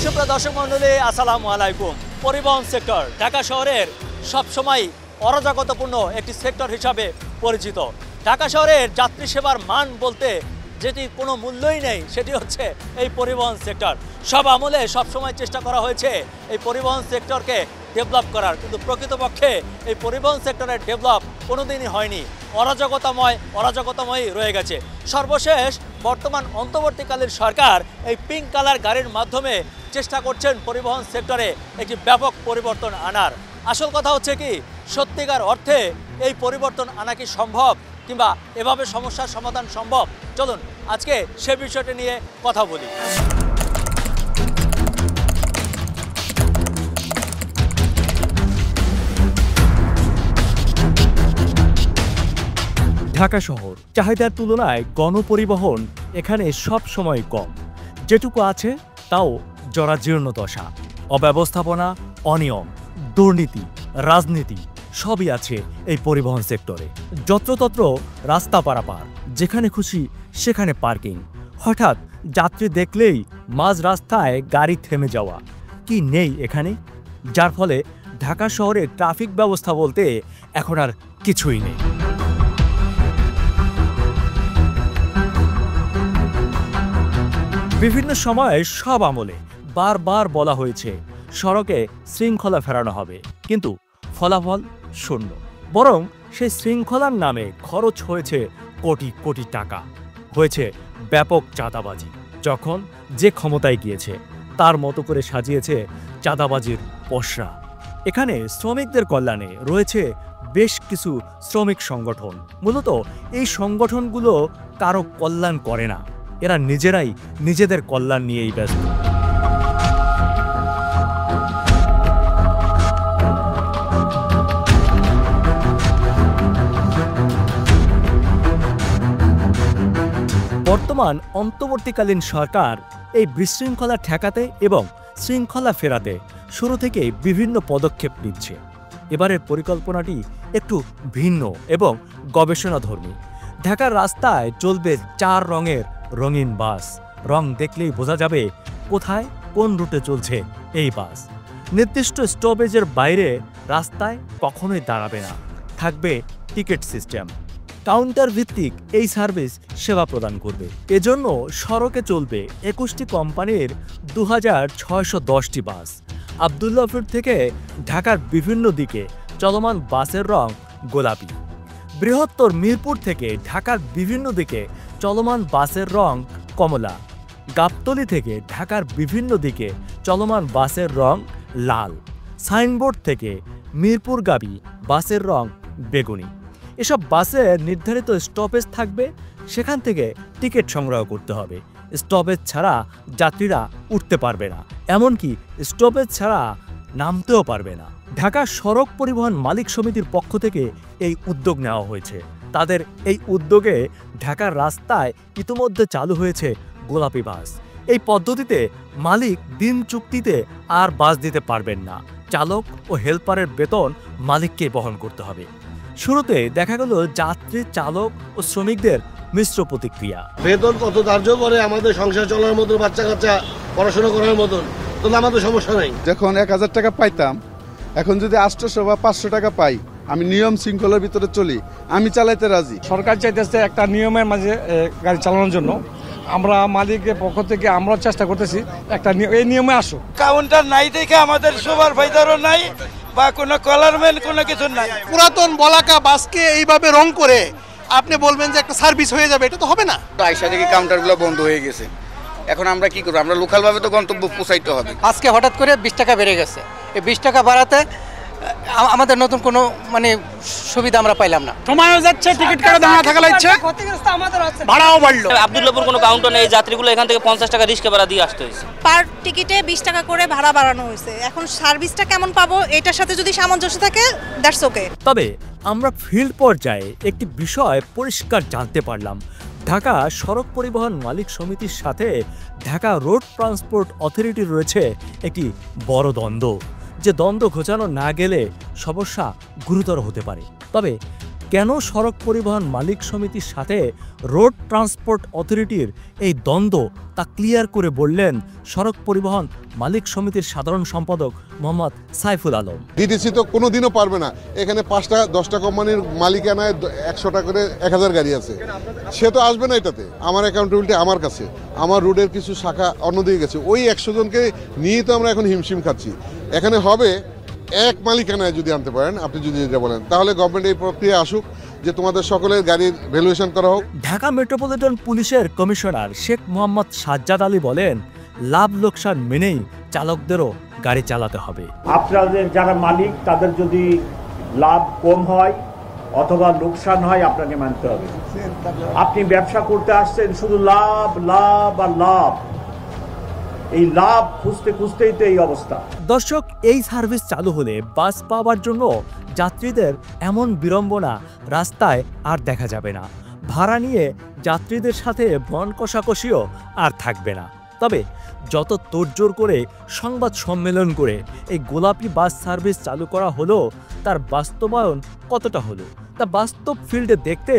সুপ্রিয় দর্শক মণ্ডলী, আসসালামু আলাইকুম। পরিবহন সেক্টর ঢাকা শহরের সবসময় অরাজকতাপূর্ণ একটি সেক্টর হিসাবে পরিচিত। ঢাকা শহরের যাত্রী সেবার মান বলতে যেটি কোনো মূল্যই নেই সেটি হচ্ছে এই পরিবহন সেক্টর। সব আমলে সবসময় চেষ্টা করা হয়েছে এই পরিবহন সেক্টরকে ডেভেলপ করার, কিন্তু প্রকৃতপক্ষে এই পরিবহন সেক্টরের ডেভেলপ কোনোদিনই হয়নি, অরাজকতাময়ই রয়ে গেছে। সর্বশেষ বর্তমান অন্তর্বর্তীকালীন সরকার এই পিঙ্ক কালার গাড়ির মাধ্যমে চেষ্টা করছেন পরিবহন সেক্টরে একটি ব্যাপক পরিবর্তন আনার। আসল কথা হচ্ছে কি, সত্যিকার অর্থে এই পরিবর্তন আনা কি সম্ভব, কিংবা এভাবে সমস্যার সমাধান সম্ভব? চলুন আজকে সে বিষয়টি নিয়ে কথা বলি। ঢাকা শহর চাহিদার তুলনায় গণপরিবহন এখানে সব সময় কম, যেটুকু আছে তাও জরাজীর্ণ দশা। অব্যবস্থাপনা, অনিয়ম, দুর্নীতি, রাজনীতি সবই আছে এই পরিবহন সেক্টরে। যত্রতত্র রাস্তা পারাপার, যেখানে খুশি সেখানে পার্কিং, হঠাৎ যাত্রী দেখলেই মাঝ রাস্তায় গাড়ি থেমে যাওয়া কি নেই এখানে, যার ফলে ঢাকা শহরে ট্রাফিক ব্যবস্থা বলতে এখন আর কিছুই নেই। বিভিন্ন সময়ে সব আমলে বারবার বলা হয়েছে সড়কে শৃঙ্খলা ফেরানো হবে, কিন্তু ফলাফল শূন্য। বরং সেই শৃঙ্খলার নামে খরচ হয়েছে কোটি কোটি টাকা, হয়েছে ব্যাপক চাঁদাবাজি। যখন যে ক্ষমতায় গিয়েছে তার মতো করে সাজিয়েছে চাঁদাবাজির পসরা। এখানে শ্রমিকদের কল্যাণে রয়েছে বেশ কিছু শ্রমিক সংগঠন। মূলত এই সংগঠনগুলো কারো কল্যাণ করে না, এরা নিজেরাই নিজেদের কল্যাণ নিয়েই ব্যস্ত। বর্তমান অন্তর্বর্তীকালীন সরকার এই বিশৃঙ্খলা ঠেকাতে এবং শৃঙ্খলা ফেরাতে শুরু থেকেই বিভিন্ন পদক্ষেপ নিচ্ছে। এবারের পরিকল্পনাটি একটু ভিন্ন এবং গবেষণাধর্মী। ঢাকার রাস্তায় চলবে 4 রঙের রঙিন বাস। রং দেখলেই বোঝা যাবে কোথায় কোন রুটে চলছে এই বাস। নির্দিষ্ট স্টপেজের বাইরে রাস্তায় কখনোই দাঁড়াবে না, থাকবে টিকিট সিস্টেম। কাউন্টার ভিত্তিক এই সার্ভিস সেবা প্রদান করবে। এজন্য সড়কে চলবে 21টি কোম্পানির 2610টি বাস। আবদুল্লাহপুর থেকে ঢাকার বিভিন্ন দিকে চলমান বাসের রং গোলাপি। বৃহত্তর মিরপুর থেকে ঢাকার বিভিন্ন দিকে চলমান বাসের রং কমলা। গাবতলী থেকে ঢাকার বিভিন্ন দিকে চলমান বাসের রং লাল। সাইনবোর্ড থেকে মিরপুরগামী বাসের রং বেগুনি। এসব বাসে নির্ধারিত স্টপেজ থাকবে, সেখান থেকে টিকিট সংগ্রহ করতে হবে। স্টপেজ ছাড়া যাত্রীরা উঠতে পারবে না, এমনকি স্টপেজ ছাড়া নামতেও পারবে না। ঢাকা সড়ক পরিবহন মালিক সমিতির পক্ষ থেকে এই উদ্যোগ নেওয়া হয়েছে। তাদের এই উদ্যোগে ঢাকার রাস্তায় ইতিমধ্যে চালু হয়েছে গোলাপি বাস। এই পদ্ধতিতে মালিক দিন চুক্তিতে আর বাস দিতে পারবেন না, চালক ও হেল্পারের বেতন মালিককে বহন করতে হবে। শুরুতে দেখা গেল যাত্রী, চালক ও শ্রমিকদের মিশ্র প্রতিক্রিয়া। বেতন কত ধার্য করে আমাদের সংসার চলার মতো, বাচ্চা কাচ্চা পড়াশোনা করার মতন, তো আমাদের সমস্যা নাই। যখন 1000 টাকা পাইতাম, এখন যদি 800 বা 500 টাকা পাই, আমি নিয়ম শৃঙ্খলার ভিতরে চলি, আমি চালাইতে রাজি। সরকার চাইতেছে একটা নিয়মের মাঝে গাড়ি চালানোর জন্য। আমরা মালিকের পক্ষ থেকে আমরা চেষ্টা করতেছি একটা এই নিয়মে আসো। কাউন্টার নাই দেখে আমাদের সবার ফায়দারও নাই বা কোনো কলারম্যান কোনো কিছু নাই। পুরাতন বলাকা বাসকে এইভাবে রং করে আপনি বলবেন যে একটা সার্ভিস হয়ে যাবে, এটা তো হবে না। আইসা থেকে কাউন্টারগুলো বন্ধ হয়ে গেছে, এখন আমরা কি করব? আমরা লোকালভাবে তো গন্তব্য পৌঁছাইতে হবে। আজকে হঠাৎ করে 20 টাকা বেড়ে গেছে। এই 20 টাকা বাড়াতে আমাদের নতুন কোনো সুবিধা আমরা পাইলাম না। সময়ও যাচ্ছে, টিকিট কাটা দাঁড়া থাকা লাগছে, ভাড়াও বাড়লো। আবদুল্লাহপুর কোনো কাউন্টার নেই, যাত্রীগুলো এখান থেকে 50 টাকা রিস্কে ভাড়া দিয়ে আসতে হয়েছে। পার টিকিটে 20 টাকা করে ভাড়া বাড়ানো হয়েছে। এখন সার্ভিসটা কেমন পাবো, এটার সাথে যদি সামঞ্জস্য থাকে দ্যাটস ওকে। তবে আমরা ফিল্ড পর্যায়ে একটি বিষয় পরিষ্কার জানতে পারলাম। ঢাকা সড়ক পরিবহন মালিক সমিতির সাথে ঢাকা রোড ট্রান্সপোর্ট অথরিটির রয়েছে একটি বড় দ্বন্দ্ব, যে দ্বন্দ্ব ঘোচানো না গেলে সমস্যা গুরুতর হতে পারে। তবে কেন সড়ক পরিবহন মালিক সমিতির সাথে রোড ট্রান্সপোর্ট অথরিটির এই দ্বন্দ্ব তা ক্লিয়ার করে বললেন সড়ক পরিবহন মালিক সমিতির সাধারণ সম্পাদক মোহাম্মদ সাইফুল আলম। ডিটিসি তো কোনোদিনও পারবে না, এখানে 5টা 10টা কোম্পানির মালিকানায় 100টা করে 1000 গাড়ি আছে, সে তো আসবে না এটাতে। আমার অ্যাকাউন্টেবিলিটি আমার কাছে, আমার রোডের কিছু শাখা অন্যদিকে গেছে, ওই 100 জনকে নিয়েই তো আমরা এখন হিমশিম খাচ্ছি। এখানে হবে এক মালিকানায় যদি আনতে পারেন, আপনি যদি যেটা বলেন, তাহলে গভর্নমেন্ট এই প্রক্রিয়া আসুক যে তোমাদের সকলের গাড়ির ভ্যালুয়েশন করা হোক। ঢাকা মেট্রোপলিটন পুলিশের কমিশনার শেখ মোহাম্মদ সাজ্জাদ আলী বলেন, লাভ লোকসান মেনেই চালকদেরও গাড়ি চালাতে হবে। আপনাদের যারা মালিক তাদের যদি লাভ কম হয় অথবা লোকসান হয় আপনাকে মানতে হবে। আপনি ব্যবসা করতে আসছেন শুধু লাভ লাভ আর লাভ, এই লাভ খুঁজতে খুঁজতেই তো এই অবস্থা। দর্শক, এই সার্ভিস চালু হলে বাস পাওয়ার জন্য যাত্রীদের এমন বিড়ম্বনা রাস্তায় আর দেখা যাবে না। ভাড়া নিয়ে যাত্রীদের সাথে বন কষাকষিও আর থাকবে না। তবে যত তোড়জোড় করে সংবাদ সম্মেলন করে এই গোলাপি বাস সার্ভিস চালু করা হলো, তার বাস্তবায়ন কতটা হলো তা বাস্তব ফিল্ডে দেখতে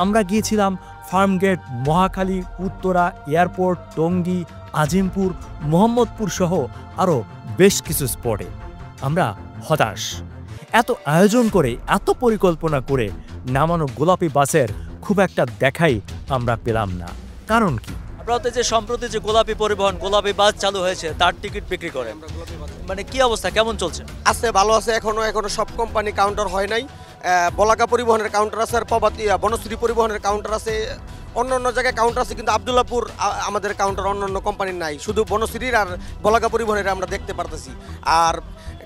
আমরা গিয়েছিলাম ফার্মগেট, মহাখালী, উত্তরা, এয়ারপোর্ট, টঙ্গী, আজিমপুর, মোহাম্মদপুর সহ আরও বেশ কিছু স্পটে। আমরা হতাশ, এত আয়োজন করে এত পরিকল্পনা করে নামানো গোলাপি বাসের খুব একটা দেখাই আমরা পেলাম না। কারণ কি? আপনাদের যে সম্প্রতি যে গোলাপি পরিবহন গোলাপি বাস চালু হয়েছে তার টিকিট বিক্রি করে, মানে কি অবস্থা, কেমন চলছে? আছে, ভালো আছে। এখনো সব কোম্পানি কাউন্টার হয় নাই। বলাকা পরিবহনের কাউন্টার আছে, আর বনশ্রী পরিবহনের কাউন্টার আছে, অন্য জায়গায় কাউন্টার আছে, কিন্তু আবদুল্লাপুর আমাদের কাউন্টার অন্য কোম্পানির নাই, শুধু বনশ্রীর আর বলাকা পরিবহনের আমরা দেখতে পারতেছি। আর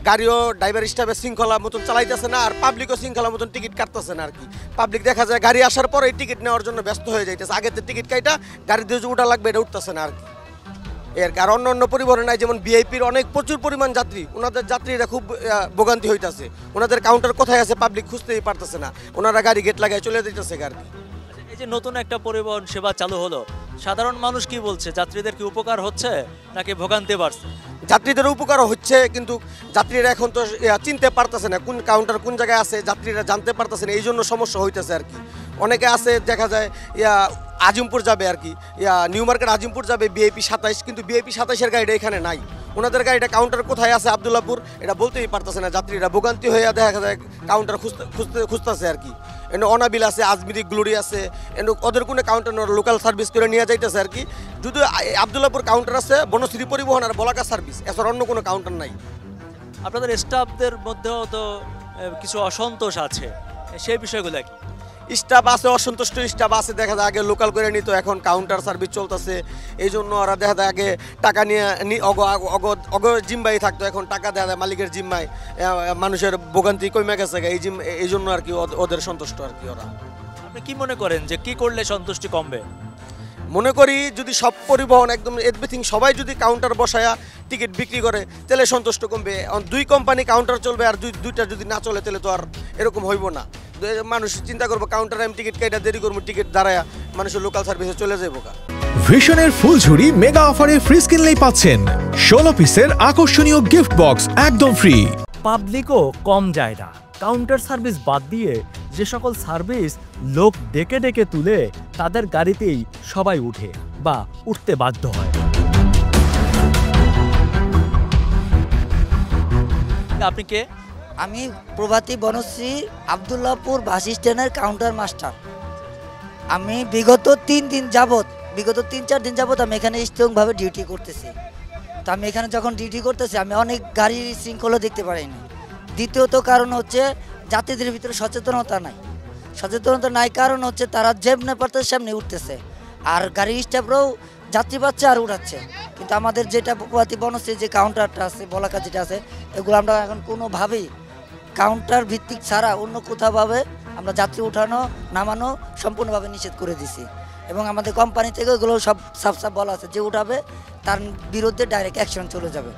গাড়িও ড্রাইভার স্টাফের শৃঙ্খলা মতন চালাইতেছে না, আর পাবলিকও শৃঙ্খলা মতন টিকিট কাটতেছে না আর কি। পাবলিক দেখা যায় গাড়ি আসার পর এই টিকিট নেওয়ার জন্য ব্যস্ত হয়ে যাইতেছে, আগের টিকিট কাইটা গাড়ি দিয়ে উঠা লাগবে এটা উঠতেছে না আর কি। আর অন্য পরিবহনে নাই, যেমন ভিআইপির অনেক প্রচুর পরিমাণ যাত্রী, ওনাদের যাত্রীরা খুব ভোগান্তি হইতেছে। ওনাদের কাউন্টার কোথায় আছে পাবলিক খুঁজতেই পারতেছে না, ওনারা গাড়ি গেট লাগাই চলে যেতেছে আর কি। এই যে নতুন একটা পরিবহন সেবা চালু হলো, সাধারণ মানুষ কি বলছে? যাত্রীদের কি উপকার হচ্ছে নাকি ভোগান্তি বাড়ছে? যাত্রীদের উপকার হচ্ছে, কিন্তু যাত্রীরা এখন তো চিনতে পারতেছে না কোন কাউন্টার কোন জায়গায় আছে, যাত্রীরা জানতে পারতেছে না, এই জন্য সমস্যা হইতেছে আর কি। অনেকে আছে দেখা যায় আজিমপুর যাবে আর কি, নিউ মার্কেট আজিমপুর যাবে ভিআইপি 27, কিন্তু ভিআইপি 27-এর গাড়িটা এখানে নাই, ওনাদের গাড়িটা কাউন্টার কোথায় আছে আবদুল্লাপুর এটা বলতেই পারতেছে না। যাত্রীরা ভোগান্তি হয়ে দেখা যায় কাউন্টার খুঁজতেছে আর কি। এনে অনাবিল আছে, আজমিরি গ্লোরি আছে, এনে ওদের কোনো কাউন্টার লোকাল সার্ভিস করে নিয়ে যাইতেছে আর কি। যদি আবদুল্লাপুর কাউন্টার আছে, বনশ্রী পরিবহন আর বলাকা সার্ভিস, এছাড়া অন্য কোনো কাউন্টার নাই। আপনাদের স্টাফদের মধ্যেও তো কিছু অসন্তোষ আছে, সেই বিষয়গুলো কি? স্টাফ আছে, অসন্তুষ্ট স্টাফ আছে, দেখা যায় আগে লোকাল করে নিত, এখন কাউন্টার সার্ভিস চলতেছে, এই জন্য ওরা দেখা যায় আগে টাকা নিয়ে অগ জিম্মাই থাকতো, এখন টাকা দেখা যায় মালিকের জিম্মায়, মানুষের ভোগান্তি কমে গেছে এই জন্য আর কি ওদের সন্তুষ্ট আর কি ওরা। আপনি কি মনে করেন যে কি করলে সন্তুষ্টি কমবে? মনে করি যদি সব পরিবহন একদম এভরিথিং সবাই যদি কাউন্টার বসায়া টিকিট বিক্রি করে তাহলে সন্তুষ্ট কমবে। দুই কোম্পানি কাউন্টার চলবে, আর দুইটা যদি না চলে তাহলে তো আর এরকম হইব না। মানুষ চিন্তা করবো কাউন্টারে আমি টিকিট কাইটা দেরি করবো, টিকিট দাঁড়ায় মানুষের লোকাল সার্ভিসে চলে যাবো। ভিশনের ফুলঝুরি মেগা অফারে ফ্রিজ কিনলেই পাচ্ছেন 16 পিসের আকর্ষণীয় গিফট বক্স একদম ফ্রি। পাবলিকও কম যায় না। কাউন্টার সার্ভিস বাদ দিয়ে যে সকল সার্ভিস লোক ডেকে ডেকে তুলে তাদের গাড়িতেই সবাই উঠে বা উঠতে বাধ্য হয়। আপনি কে? আমি প্রভাতী বনশ্রী আবদুল্লাপুর বাস স্ট্যান্ডের কাউন্টার মাস্টার। আমি বিগত 3-4 দিন যাবত আমি এখানে স্ট্রংভাবে ডিউটি করতেছি। তো আমি এখানে যখন ডিউটি করতেছি আমি অনেক গাড়ির শৃঙ্খলা দেখতে পারিনি। দ্বিতীয়ত কারণ হচ্ছে যাত্রীদের ভিতরে সচেতনতা নাই, কারণ হচ্ছে তারা যেমনি পারতেছে সামনে উঠতেছে, আর গাড়ির স্টাফরাও যাত্রী পাচ্ছে আর উঠাচ্ছে। কিন্তু আমাদের যেটা প্রভাতী বনশ্রী যে কাউন্টারটা আছে, বলাকা যেটা আছে, এগুলো আমরা এখন কোনোভাবেই কাউন্টার ভিত্তিক ছাড়া অন্য কোথাওভাবে আমরা যাত্রী উঠানো নামানো সম্পূর্ণভাবে নিষেধ করে দিছি। এবং আমাদের কোম্পানি থেকে এগুলো সব সাফ বলা আছে, যে উঠাবে তার বিরুদ্ধে ডাইরেক্ট অ্যাকশন চলে যাবে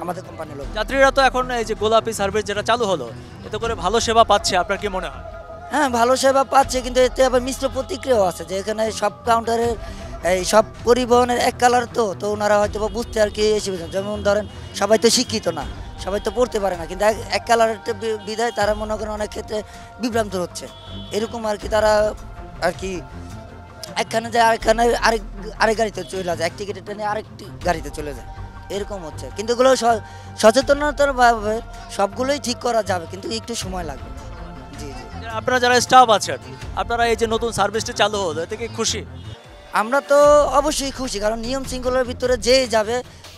আমাদের কোম্পানির লোক। যাত্রীরা তো এখন এই যে গোলাপি সার্ভিস যেটা চালু হলো, এতে করে ভালো সেবা পাচ্ছে, আপনার কি মনে হয়? হ্যাঁ, ভালো সেবা পাচ্ছে, কিন্তু এতে আবার মিশ্র প্রতিক্রিয়াও আছে, যে এখানে সব কাউন্টারের এই সব পরিবহনের এক কালার তো ওনারা হয়তো বা বুঝতে আর কি এসে যেমন ধরেন সবাই তো শিক্ষিত না, সবাই তো পড়তে পারে না, কিন্তু এক কালারের বিধায় তারা মনে করেন অনেক ক্ষেত্রে বিভ্রান্ত হচ্ছে। এরকম আর কি তারা আর কি একখানে যায় আরেকখানে আরেক গাড়িতে চলে যায়, এক টিকিটের ট্রেনে আরেকটি গাড়িতে চলে যায়, এরকম হচ্ছে। কিন্তু এগুলো সচেতনতার ভাবে সবগুলোই ঠিক করা যাবে, কিন্তু একটু সময় লাগবে। জি জি। আপনারা যারা স্টাফ আছেন, আপনারা এই যে নতুন সার্ভিসটি চালু হলো এতে কি খুশি? আমরা তো অবশ্যই খুশি, কারণ নিয়ম শৃঙ্খলার ভিতরে যে যাবে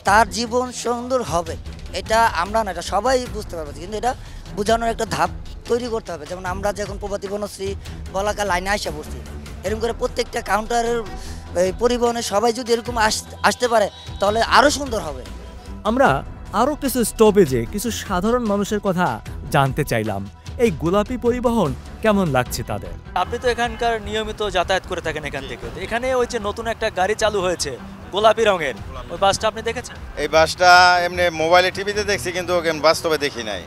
তার জীবন সুন্দর হবে, এটা আমরা না, এটা সবাই বুঝতে পারবে, কিন্তু এটা বোঝানোর একটা ধাপ তৈরি করতে হবে। যেমন আমরা যখন প্রভাতী বনশ্রী বলাকা লাইনে আসা পড়ছি, এরকম করে প্রত্যেকটা কাউন্টারের পরিবহনে সবাই যদি এরকম আসতে পারে তাহলে আরও সুন্দর হবে। আমরা আরও কিছু স্টপেজে কিছু সাধারণ মানুষের কথা জানতে চাইলাম, এই গোলাপি পরিবহন কেমন লাগছে তাদের। আপনি তো এখানকার নিয়মিত যাতায়াত করে থাকেন এখান থেকে, এখানে ওই যে নতুন একটা গাড়ি চালু হয়েছে গোলাপি রঙের, ওই বাসটা আপনি দেখেছেন? এই বাসটা এমনি মোবাইলে টিভিতে দেখছি, কিন্তু ওকে বাস্তবে দেখি নাই।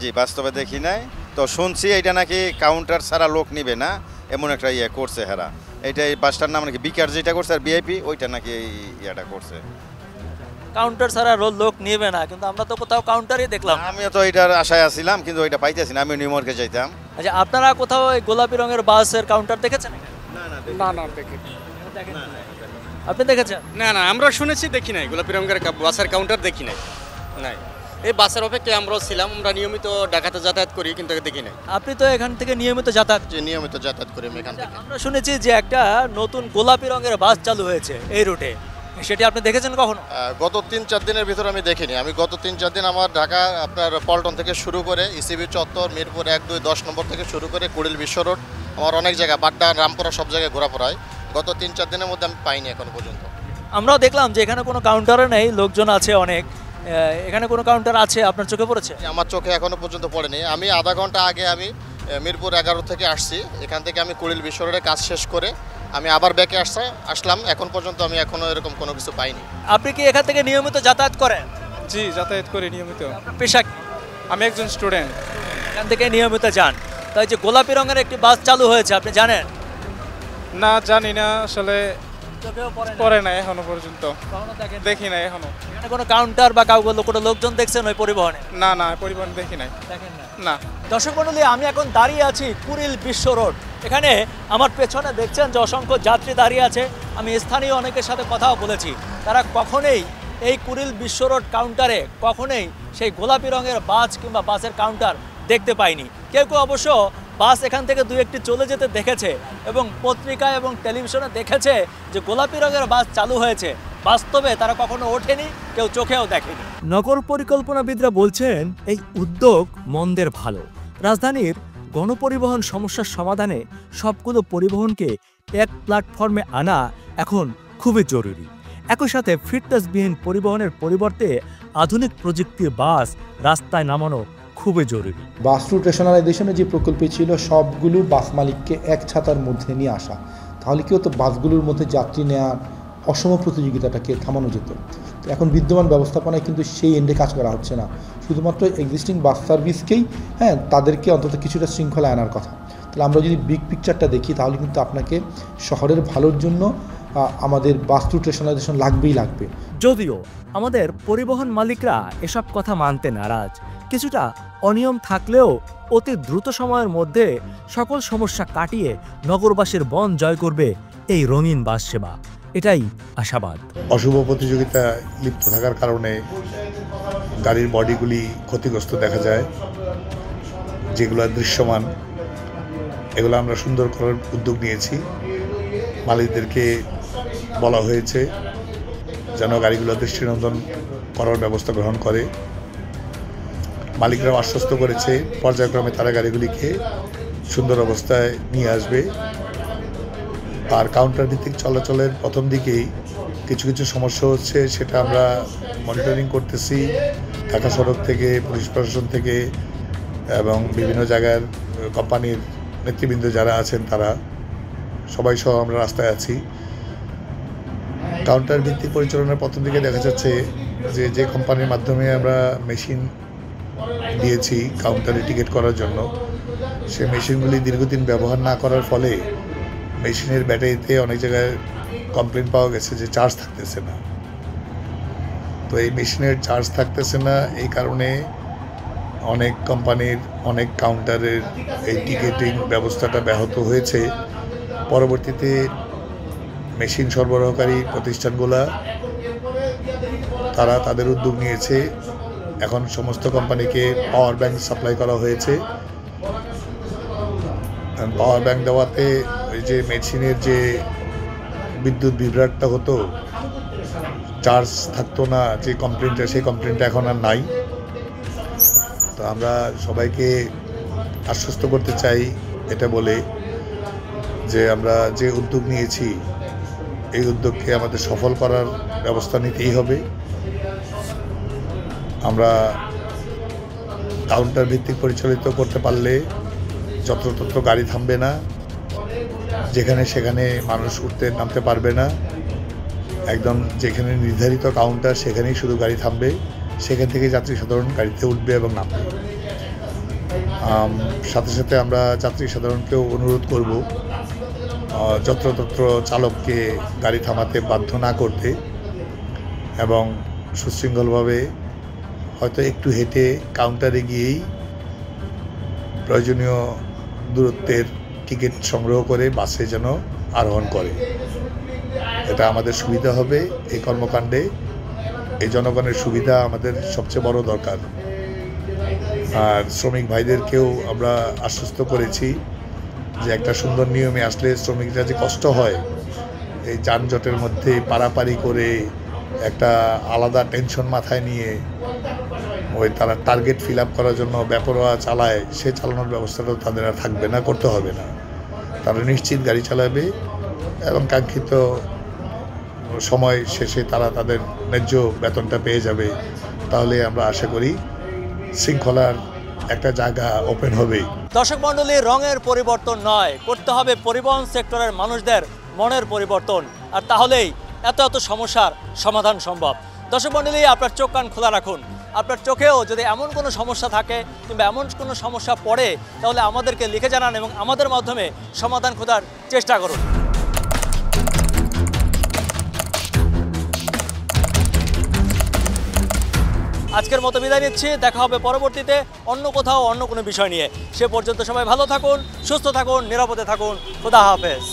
জি, বাস্তবে দেখি নাই। তো শুনছি এটা নাকি কাউন্টার ছাড়া লোক নিবে না, এমন একটা ইয়ে করছে হেরা। এইটা এই বাসটার নাম নাকি বিকার যেটা করছে, আর ভিআইপি ওইটা নাকি এই ইয়েটা করছে। কাউন্টার ছাড়া লোক নিবে না, কিন্তু আমরা তো কোথাও কাউন্টারই দেখলাম। আমিও তো এটার আশায় আছিলাম, কিন্তু ওইটা পাইতেছি না। আমি নিউ মার্কেট যাইতাম। আচ্ছা, আপনারা কোথাও ওই গোলাপি রঙের বাসের কাউন্টার দেখেছেন? না দেখিনি। আপনি দেখেছেন? না আমরা শুনেছি, দেখি নাই। গোলাপি রঙের বাসের কাউন্টার দেখি নাই। এই বাসের অপেক্ষায় আমরাও ছিলাম, আমরা নিয়মিত ঢাকাতে যাতায়াত করি, কিন্তু দেখি নাই। আপনি তো এখান থেকে নিয়মিত যাতায়াত? নিয়মিত যাতায়াত করি আমি এখান থেকে। আমরা শুনেছি যে একটা নতুন গোলাপি রঙের বাস চালু হয়েছে এই রুটে, সেটি আপনি দেখেছেন কখনো? গত 3-4 দিনের ভিতরে আমি দেখিনি। আমি গত 3-4 দিন আমার ঢাকা আপনার পল্টন থেকে শুরু করে ইসিবি চত্বর, মিরপুর 1-2-10 নম্বর থেকে শুরু করে কুড়িল বিশ্ব রোড, আমার অনেক জায়গা, বাড্ডা, রামপুরা, সব জায়গায় ঘোরাফেরায় গত 3-4 দিনের মধ্যে আমি পাইনি এখন পর্যন্ত। আমরাও দেখলাম যে এখানে কোনো কাউন্টারে নেই, লোকজন আছে অনেক। এখানে কোনো কাউন্টার আছে আপনার চোখে পড়েছে? আমার চোখে এখনো পর্যন্ত পড়েনি। আমি আধা ঘন্টা আগে আমি মিরপুর 11 থেকে আসছি, এখান থেকে আমি কুড়িল বিশ্ব রোডে কাজ শেষ করে আমি আবার ব্যাকে আসলাম। এখন পর্যন্ত আমি এখনো এরকম কোনো কিছু পাইনি। আপনি কি এখান থেকে নিয়মিত যাতায়াত করেন? জি, যাতায়াত করি নিয়মিত। পেশা কি? আমি একজন স্টুডেন্ট। এখান থেকে নিয়মিত যান। তাই যে গোলাপি রঙের একটি বাস চালু হয়েছে, আপনি জানেন? না, জানি না, আসলে পরে নাই এখনো পর্যন্ত, দেখি নাই এখনো। এখানে কোনো কাউন্টার বা কোনো লোকজন দেখছেন ওই পরিবহনে? না পরিবহন দেখি নাই। দেখেন না। দর্শক মণ্ডলী, আমি এখন দাঁড়িয়ে আছি কুড়িল বিশ্ব রোড। এখানে আমার পেছনে দেখছেন যে অসংখ্য যাত্রী দাঁড়িয়ে আছে। আমি স্থানীয় অনেকের সাথে কথাও বলেছি, তারা কখনোই এই কুড়িল বিশ্ব রোড কাউন্টারে কখনোই সেই গোলাপি রঙের বাস কিংবা বাসের কাউন্টার দেখতে পাইনি। কেউ অবশ্য বাস এখান থেকে দু একটি চলে যেতে দেখেছে এবং পত্রিকা এবং টেলিভিশনে দেখেছে যে গোলাপি রঙের বাস চালু হয়েছে। বাস্তবে তারা কখনো ওঠেনি, কেউ চোখেও দেখেনি। নগর পরিকল্পনাবিদরা বলছেন এই উদ্যোগ মন্দের ভালো। রাজধানীর গণপরিবহন সমস্যার সমাধানে সবগুলো পরিবহনকে এক প্ল্যাটফর্মে আনা এখন খুবই জরুরি। একই সাথে ফিটনেসবিহীন পরিবহনের পরিবর্তে আধুনিক প্রযুক্তির বাস রাস্তায় নামানো খুবই জরুরি। বাস রুট রেশনালাইজেশনের যে প্রকল্প ছিল সবগুলো বাস মালিককে এক ছাতার মধ্যে নিয়ে আসা, তাহলে কি হতো, বাসগুলোর মধ্যে যাত্রী নেওয়ার অসম প্রতিযোগিতাটাকে থামানো যেত। তো এখন বিদ্যমান ব্যবস্থাপনায় কিন্তু সেই এন্ডে কাজ করা হচ্ছে না, শুধুমাত্র এক্সিস্টিং বাস সার্ভিসকেই তাদেরকে অন্তত কিছুটা শৃঙ্খলা আনার কথা। তাহলে আমরা যদি বিগ পিকচারটা দেখি তাহলে কিন্তু আপনাকে শহরের ভালোর জন্য আমাদের বাস রুট রেশনালাইজেশন লাগবে। যদিও আমাদের পরিবহন মালিকরা এসব কথা মানতে নারাজ, কিছুটা অনিয়ম থাকলেও অতি দ্রুত সময়ের মধ্যে সকল সমস্যা কাটিয়ে নগরবাসীর মন জয় করবে এই রঙিন বাস সেবা, এটাই আশাবাদ। অশুভ প্রতিযোগিতা লিপ্ত থাকার কারণে গাড়ির বডিগুলি ক্ষতিগ্রস্ত দেখা যায়, যেগুলো দৃশ্যমান, এগুলো আমরা সুন্দর করার উদ্যোগ নিয়েছি। মালিকদেরকে বলা হয়েছে যেন গাড়িগুলো দৃষ্টিনন্দন করার ব্যবস্থা গ্রহণ করে। মালিকরাও আশ্বস্ত করেছে পর্যায়ক্রমে তারা গাড়িগুলিকে সুন্দর অবস্থায় নিয়ে আসবে। আর কাউন্টার ভিত্তিক চলাচলের প্রথম দিকেই কিছু সমস্যা হচ্ছে, সেটা আমরা মনিটরিং করতেছি। ঢাকা সড়ক থেকে, পুলিশ প্রশাসন থেকে এবং বিভিন্ন জায়গার কোম্পানির নেতৃবৃন্দ যারা আছেন তারা সবাই সহ আমরা রাস্তায় আছি। কাউন্টার ভিত্তিক পরিচালনার প্রথম দিকে দেখা যাচ্ছে যে কোম্পানির মাধ্যমে আমরা মেশিন দিয়েছি কাউন্টারে টিকিট করার জন্য, সেই মেশিনগুলি দীর্ঘদিন ব্যবহার না করার ফলে মেশিনের ব্যাটারিতে অনেক জায়গায় কমপ্লেন পাওয়া গেছে যে চার্জ থাকতেছে না। তো এই মেশিনের চার্জ থাকতেছে না, এই কারণে অনেক কোম্পানির অনেক কাউন্টারের এই টিকেটিং ব্যবস্থাটা ব্যাহত হয়েছে। পরবর্তীতে মেশিন সরবরাহকারী প্রতিষ্ঠানগুলো তারা তাদের উদ্যোগ নিয়েছে, এখন সমস্ত কোম্পানিকে পাওয়ার ব্যাংক সাপ্লাই করা হয়েছে। পাওয়ার ব্যাংক দেওয়াতে ওই যে মেশিনের যে বিদ্যুৎ বিভ্রাটটা হতো, চার্জ থাকতো না, যে কমপ্লেনটা, সেই কমপ্লেনটা এখন আর নাই। তো আমরা সবাইকে আশ্বস্ত করতে চাই এটা বলে যে আমরা যে উদ্যোগ নিয়েছি এই উদ্যোগকে আমাদের সফল করার ব্যবস্থা নিতেই হবে। আমরা কাউন্টার ভিত্তিক পরিচালিত করতে পারলে যত্রতত্র গাড়ি থামবে না, যেখানে সেখানে মানুষ উঠতে নামতে পারবে না। একদম যেখানে নির্ধারিত কাউন্টার সেখানেই শুধু গাড়ি থামবে, সেখান থেকে যাত্রী সাধারণ গাড়িতে উঠবে এবং নামবে। সাথে সাথে আমরা যাত্রী সাধারণকেও অনুরোধ করব যত্রতত্র চালককে গাড়ি থামাতে বাধ্য না করতে এবং সুশৃঙ্খলভাবে হয়তো একটু হেঁটে কাউন্টারে গিয়েই প্রয়োজনীয় দূরত্বের টিকিট সংগ্রহ করে বাসে যেন আরোহণ করে। এটা আমাদের সুবিধা হবে এই কর্মকাণ্ডে। এই জনগণের সুবিধা আমাদের সবচেয়ে বড় দরকার। আর শ্রমিক ভাইদেরকেও আমরা আশ্বস্ত করেছি যে একটা সুন্দর নিয়মে আসলে শ্রমিকরা যে কষ্ট হয় এই যানজটের মধ্যে পারাপারি করে একটা আলাদা টেনশন মাথায় নিয়ে ওই তারা টার্গেট ফিল আপ করার জন্য বেপরোয়া চালায়, সে চালানোর ব্যবস্থাটা তাদের আর থাকবে না, করতে হবে না। তারা নিশ্চিত গাড়ি চালাবে এবং কাঙ্ক্ষিত সময় শেষে তারা তাদের ন্যায্য বেতনটা পেয়ে যাবে। তাহলে আমরা আশা করি শৃঙ্খলার একটা জায়গা ওপেন হবে। দর্শক মণ্ডলী, রঙের পরিবর্তন নয়, করতে হবে পরিবহন সেক্টরের মানুষদের মনের পরিবর্তন, আর তাহলেই এত এত সমস্যার সমাধান সম্ভব। দর্শক মণ্ডলী, আপনার চোখ কান খোলা রাখুন। আপনার চোখেও যদি এমন কোনো সমস্যা থাকে কিংবা এমন কোনো সমস্যা পড়ে, তাহলে আমাদেরকে লিখে জানান এবং আমাদের মাধ্যমে সমাধান খোঁজার চেষ্টা করুন। আজকের মতো বিদায় নিচ্ছি, দেখা হবে পরবর্তীতে অন্য কোথাও অন্য কোনো বিষয় নিয়ে। সে পর্যন্ত সবাই ভালো থাকুন, সুস্থ থাকুন, নিরাপদে থাকুন। খোদা হাফেজ।